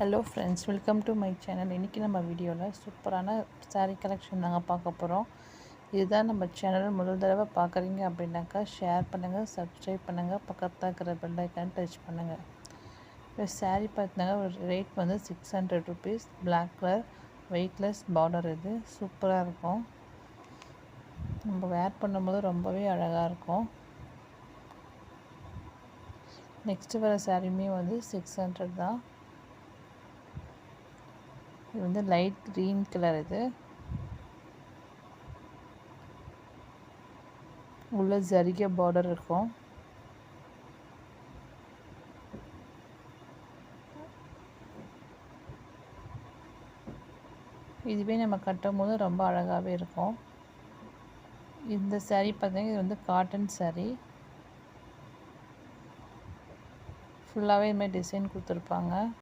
Hello friends, welcome to my channel. இன்றைக்கி நம்ம வீடியோவில் சூப்பரான சாரீ கலெக்ஷன் நாங்கள் பார்க்க போகிறோம். இதுதான் நம்ம சேனல் முதல் தடவை பார்க்குறீங்க அப்படின்னாக்கா ஷேர் பண்ணுங்கள், சப்ஸ்கிரைப் பண்ணுங்கள், பக்கத்தில் இருக்கிற பெல் ஐக்கான் டச் பண்ணுங்கள். இப்போ சாரீ பார்த்தீங்கன்னா ஒரு ரேட் வந்து 600 rupees. Black colour weightless border. இது சூப்பராக இருக்கும். நம்ம வேர் பண்ணும்போது ரொம்பவே அழகாக இருக்கும். நெக்ஸ்ட்டு வர சாரியுமே வந்து 600 தான். இது வந்து லைட் க்ரீன் கலர். இது உள்ள ஜரிகை பார்டர் இருக்கும். இதுவே நம்ம கட்டும் போது ரொம்ப அழகாகவே இருக்கும். இந்த சாரீ பார்த்தீங்கன்னா இது வந்து காட்டன் சாரீ. ஃபுல்லாகவே இதுமாதிரி டிசைன் கொடுத்துருப்பாங்க.